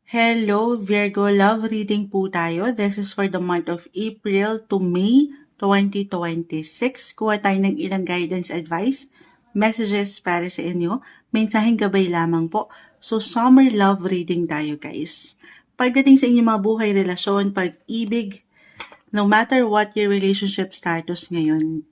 Hello, Virgo. Love reading po tayo. This is for the month of April to May 2026. Kuha tayo ng ilang guidance advice, messages para sa inyo. Mensaheng gabay lamang po. So, summer love reading tayo, guys. Pagdating sa inyong mga buhay, relasyon, pag-ibig, no matter what your relationship status ngayon,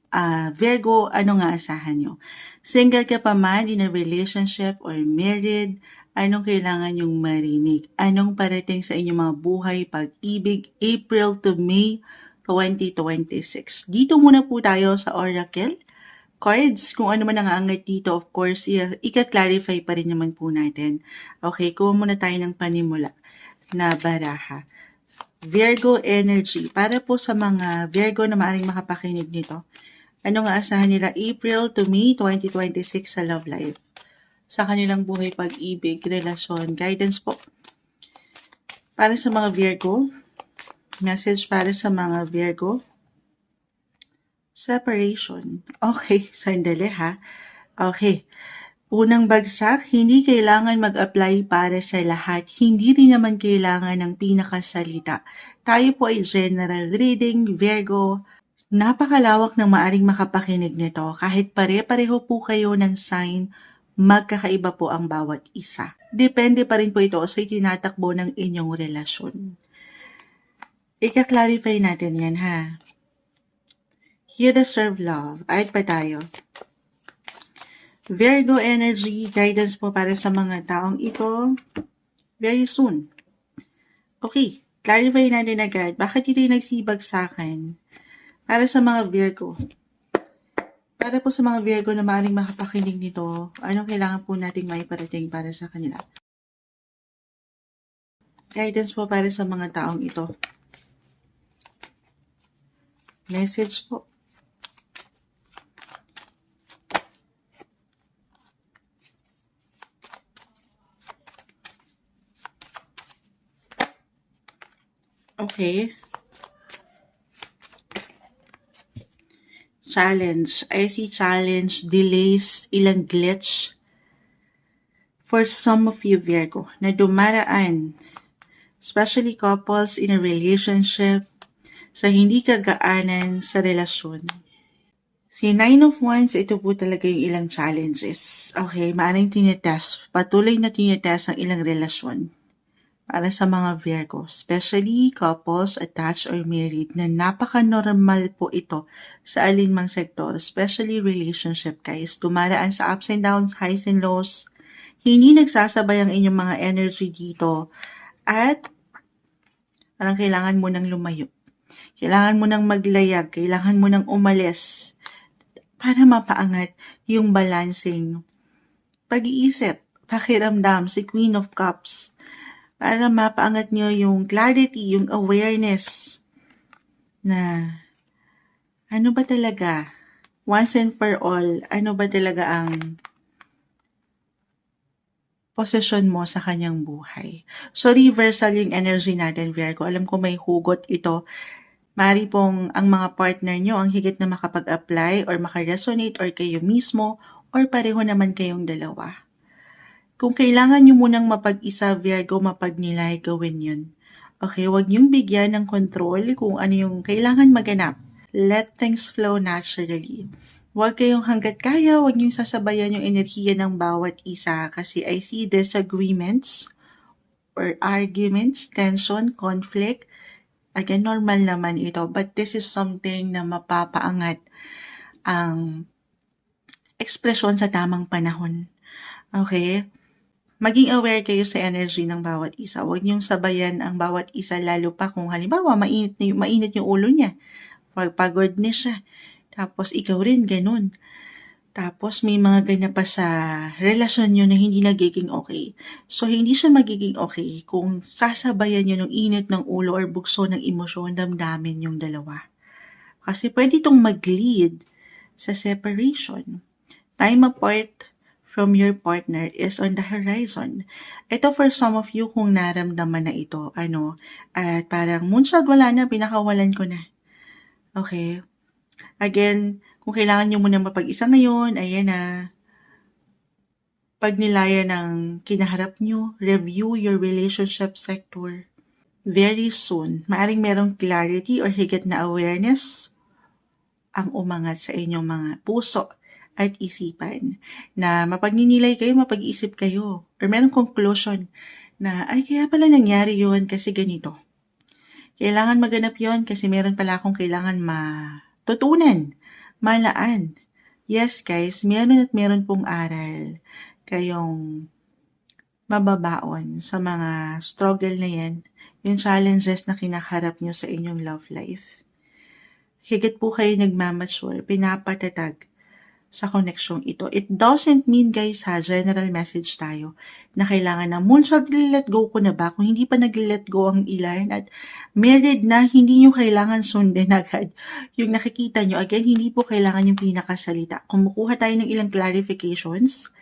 Virgo, ano nga asahan nyo? Single ka pa man in a relationship or married, anong kailangan yung marinig? Anong parating sa inyong mga buhay, pag-ibig, April to May 2026? Dito muna po tayo sa Oracle cards. Kung ano man ang aangat dito, of course, ika-clarify pa rin naman po natin. Okay, kuha muna tayo ng panimula na baraha. Virgo energy. Para po sa mga Virgo na maaaring makapakinig nito, ano nga asahan nila April to May 2026 sa love life? Sa kanilang buhay, pag-ibig, relasyon, guidance po. Para sa mga Virgo, message para sa mga Virgo, separation. Okay, sandali ha. Okay. Unang bagsak, hindi kailangan mag-apply para sa lahat. Hindi rin naman kailangan ng pinakasalita. Tayo po ay general reading, Virgo. Napakalawak ng maaring makapakinig nito. Kahit pare-pareho po kayo ng sign, magkakaiba po ang bawat isa. Depende pa rin po ito sa tinatakbo ng inyong relasyon. Ika-clarify natin yan ha. You deserve love. Ayat pa tayo. Virgo energy, guidance po para sa mga taong ito very soon. Okay, clarify natin agad. Bakit ito yung nagsibag sa akin? Para sa mga Virgo. Para po sa mga Virgo na maaaring makapakinig nito, anong kailangan po nating maiparating para sa kanila? Guidance po para sa mga taong ito. Message po. Okay. Challenge. I see challenge, delays, ilang glitch for some of you Virgo na dumaraan, especially couples in a relationship, sa hindi kagaanan sa relasyon. Si Nine of Wands, ito po talaga yung ilang challenges. Okay, maaaring tinitest, patuloy na tinitest ang ilang relasyon. Para sa mga Virgo, especially couples attached or married, na napaka-normal po ito sa alinmang sektor, especially relationship guys. Dumaraan sa ups and downs, highs and lows. Hindi nagsasabay ang inyong mga energy dito at parang kailangan mo nang lumayo. Kailangan mo nang maglayag, kailangan mo nang umalis para mapaangat yung balancing pag-iisip, pakiramdam, si Queen of Cups. Para mapaangat nyo yung clarity, yung awareness na ano ba talaga, once and for all, ano ba talaga ang posisyon mo sa kanyang buhay. So, reversal yung energy natin, Virgo. Alam ko may hugot ito. Mari pong ang mga partner nyo ang higit na makapag-apply or makaresonate or kayo mismo or pareho naman kayong dalawa. Kung kailangan nyo munang mapag-isa, Virgo, mapagnilay, gawin yun. Okay, huwag niyong bigyan ng control kung ano yung kailangan maganap. Let things flow naturally. Huwag kayong hanggat kaya, huwag niyong sasabayan yung enerhiya ng bawat isa kasi I see disagreements or arguments, tension, conflict. Again, normal naman ito, but this is something na mapapaangat ang ekspresyon sa tamang panahon. Okay? Maging aware kayo sa energy ng bawat isa. Huwag niyong sabayan ang bawat isa, lalo pa kung halimbawa mainit yung ulo niya. Pagod na siya. Tapos ikaw rin, ganun. Tapos may mga ganyan pa sa relasyon niyo na hindi nagiging okay. So hindi siya magiging okay kung sasabayan niyo ng init ng ulo or bugso ng emosyon, damdamin yung dalawa. Kasi pwede itong mag-lead sa separation. Time apart from your partner is on the horizon. Ito for some of you kung naramdaman na ito, at parang moonshot, wala na, pinakawalan ko na. Okay? Again, kung kailangan nyo munang mapag-isa ngayon, ayan na, pagnilayan ng kinaharap nyo, review your relationship sector. Very soon, maaring merong clarity or higit na awareness ang umangat sa inyong mga puso at isipan na mapagninilay kayo, mapag-iisip kayo, or merong conclusion na, ay kaya pala nangyari yun kasi ganito. Kailangan maganap yon kasi meron pala akong kailangan matutunan, malaan. Yes guys, meron at meron pong aral kayong mababaon sa mga struggle na yan, yung challenges na kinakaharap nyo sa inyong love life. Higit po kayo nagmamature, pinapatatag sa koneksyong ito. It doesn't mean guys general message tayo na kailangan na Moonshot, let go ko na ba? Kung hindi pa nag-let go ang ilan at married na, hindi nyo kailangan sundin agad. Yung nakikita nyo, again, hindi po kailangan yung pinakasalita. Kumukuha tayo ng ilang clarifications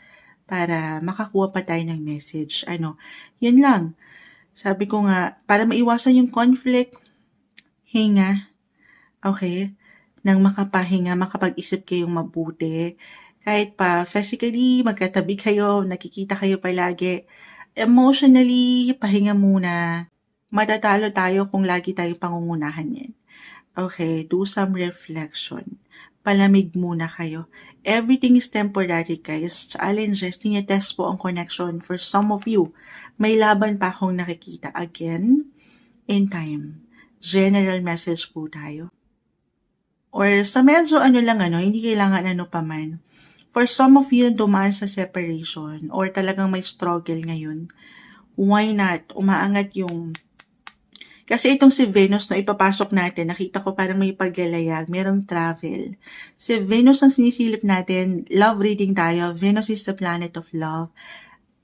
para makakuha pa tayo ng message. Yun lang. Sabi ko nga, para maiwasan yung conflict, hinga, okay? Nang makapahinga, makapag-isip kayong mabuti. Kahit pa physically, magkatabi kayo, nakikita kayo palagi. Emotionally, pahinga muna. Matatalo tayo kung lagi tayong pangungunahan yan. Okay, do some reflection. Palamig muna kayo. Everything is temporary, guys. Challenges, tinitest po ang connection for some of you. May laban pa akong nakikita. Again, in time. General message po tayo. Or sa medyo hindi kailangan pa man. For some of you dumaan sa separation or talagang may struggle ngayon, why not? Umaangat yung kasi itong si Venus na ipapasok natin, nakita ko parang may paglalayag, merong travel. Si Venus ang sinisilip natin, love reading tayo. Venus is the planet of love.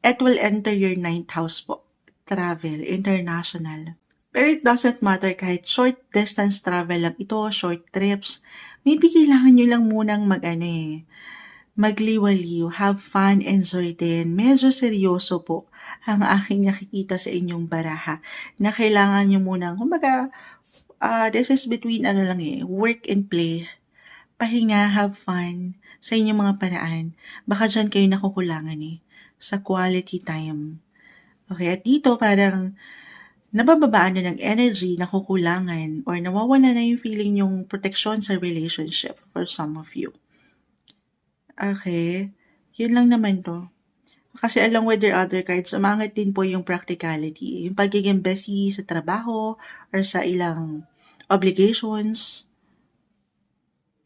It will enter your 9th house po. Travel, international. Pero it doesn't matter kahit short distance travel lang ito, short trips. Maybe kailangan nyo lang munang magliwaliw, have fun, enjoy din. Medyo seryoso po ang aking nakikita sa inyong baraha na kailangan nyo munang, this is between work and play. Pahinga, have fun sa inyong mga paraan. Baka dyan kayo nakukulangan sa quality time. Okay, at dito parang nabababaan na ng energy, nakukulangan, or nawawala na yung feeling yung protection sa relationship for some of you. Okay, yun lang naman to. Kasi along with your other cards, umangat din po yung practicality, yung pagiging busy sa trabaho or sa ilang obligations.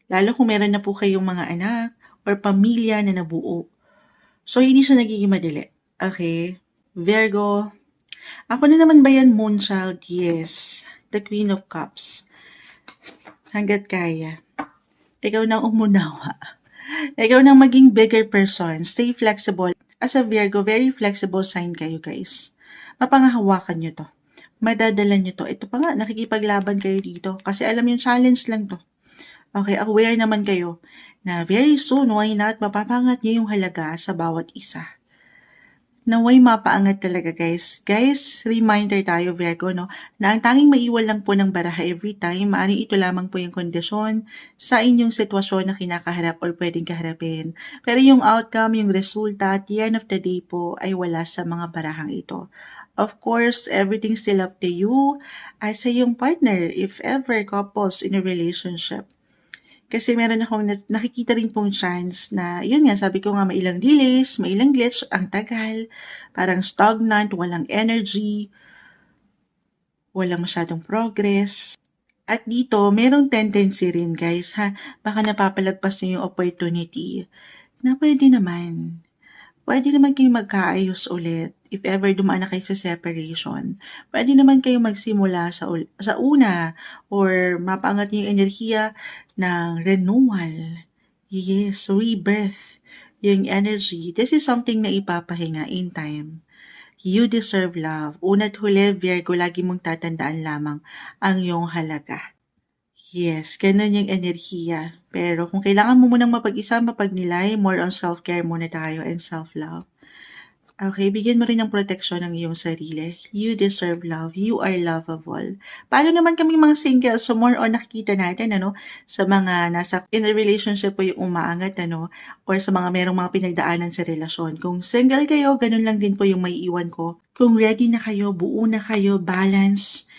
Lalo kung meron na po kayong mga anak or pamilya na nabuo. So, hindi siya nagiging madali. Okay? Virgo, ako na naman ba yan, Moonchild? Yes. The Queen of Cups. Hanggat kaya. Ikaw nang umunawa. Ikaw nang maging bigger person. Stay flexible. As a Virgo, very flexible sign kayo, guys. Mapangahawakan nyo to. Madadala nyo to. Ito pa nga, nakikipaglaban kayo dito. Kasi alam yung challenge lang to. Okay, aware naman kayo na very soon, why not, mapapangat nyo yung halaga sa bawat isa. Naway mapaangat talaga guys. Guys, reminder tayo Virgo, na ang tanging maiwan lang po ng baraha every time, maaaring ito lamang po yung kondisyon sa inyong sitwasyon na kinakaharap or pwedeng kaharapin. Pero yung outcome, yung resulta, at the end of the day po ay wala sa mga barahang ito. Of course, everything's still up to you as sa iyong partner if ever couples in a relationship. Kasi meron akong nakikita rin pong chance na, yun nga, sabi ko nga, may ilang delays, may ilang glitch, ang tagal, parang stagnant, walang energy, walang masyadong progress. At dito, merong tendency rin guys, baka napapalagpas nyo yung opportunity na pwede naman kayong magkaayos ulit. If ever dumaan na kayo sa separation, pwede naman kayong magsimula sa una or mapaangat niyo yung enerhiya ng renewal. Yes, rebirth. Yung energy. This is something na ipapahinga in time. You deserve love. Una't huli, Virgo, lagi mong tatandaan lamang ang iyong halaga. Yes, ganun yung enerhiya. Pero kung kailangan mo munang mapag-isa, mapagnilay, more on self-care muna tayo and self-love. Okay, bigyan mo rin ng proteksyon ang iyong sarili. You deserve love. You are lovable. Paano naman kaming mga single? So more on nakikita natin ano, sa mga nasa in a relationship po yung umaangat ano, or sa mga merong mga pinagdaanan sa relasyon. Kung single kayo, ganun lang din po yung maiiwan ko. Kung ready na kayo, buo na kayo, balance,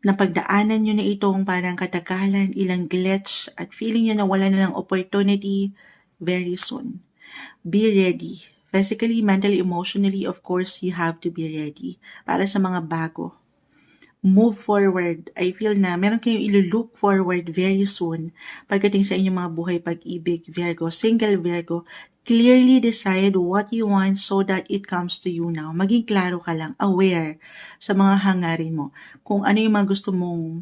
napagdaanan nyo na itong parang katagalan, ilang glitch, at feeling nyo na wala na ng opportunity very soon. Be ready. Physically, mentally, emotionally, of course, you have to be ready. Para sa mga bago. Move forward. I feel na meron kayong ilo-look forward very soon pagdating sa inyong mga buhay pag-ibig, Virgo, single Virgo. Clearly decide what you want so that it comes to you now. Maging klaro ka lang, aware sa mga hangarin mo. Kung ano yung mga gusto mong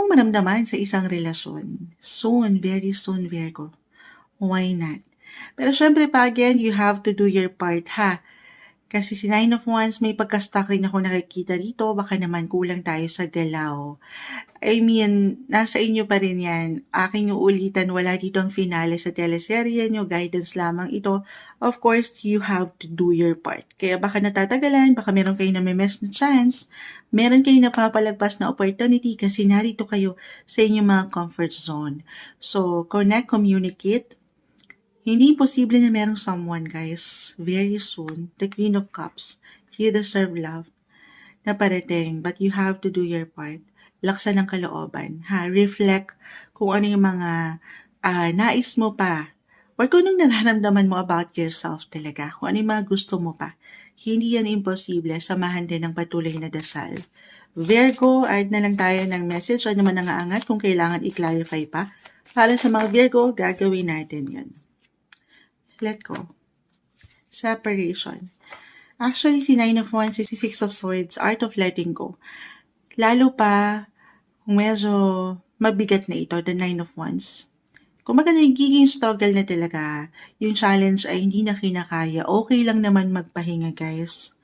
maramdaman sa isang relasyon. Soon, very soon, Virgo. Why not? Pero syempre pa again, you have to do your part ha. Kasi si Nine of Wands, may pagka-stuck rin ako nakikita dito. Baka naman kulang tayo sa galaw. I mean, nasa inyo pa rin yan. Aking uulitan, wala dito ang finale sa teleserye nyo. Guidance lamang ito. Of course, you have to do your part. Kaya baka natatagalan, baka meron kayo na miss na chance. Meron kayo napapalagpas na opportunity kasi narito kayo sa inyong mga comfort zone. So, connect, communicate. Hindi imposible na merong someone, guys, very soon, the Queen of Cups, you deserve love, na parating, but you have to do your part. Laksan ng kalooban, ha? Reflect kung ano yung mga nais mo pa, or kung anong nararamdaman mo about yourself talaga, kung ano yung mga gusto mo pa. Hindi yan imposible, samahan din ng patuloy na dasal. Virgo, add na lang tayo ng message, ano man nangaangat kung kailangan i-clarify pa. Para sa mga Virgo, gagawin natin yun. Let go. Separation. Actually, si Nine of Wands, si Six of Swords, art of letting go. Lalo pa, kung medyo mabigat na ito, the Nine of Wands. Kung nagiging struggle na talaga, yung challenge ay hindi na kinakaya, okay lang naman magpahinga, guys.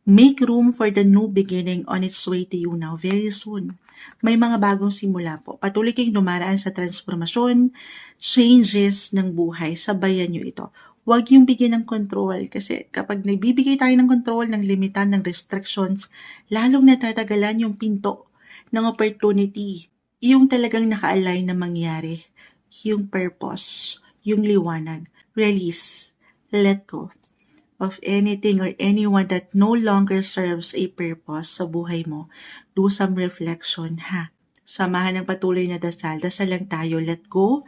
Make room for the new beginning on its way to you now very soon. May mga bagong simula po. Patuloy kayong dumaraan sa transformasyon, changes ng buhay. Sabayan nyo ito. Huwag yung bigyan ng control kasi kapag nagbibigay tayo ng control, ng limitan, ng restrictions, lalong natatagalan yung pinto ng opportunity. Yung talagang naka-align na mangyari. Yung purpose, yung liwanag. Release. Let go of anything or anyone that no longer serves a purpose sa buhay mo. Do some reflection, ha? Samahan ng patuloy na dasal. Dasal lang tayo. Let go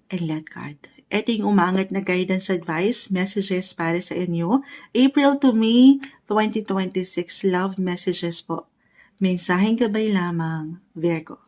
and let God. Ito yung umangat na guidance advice, messages para sa inyo. April to May 2026, love messages po. Mensaheng gabay lamang, Virgo.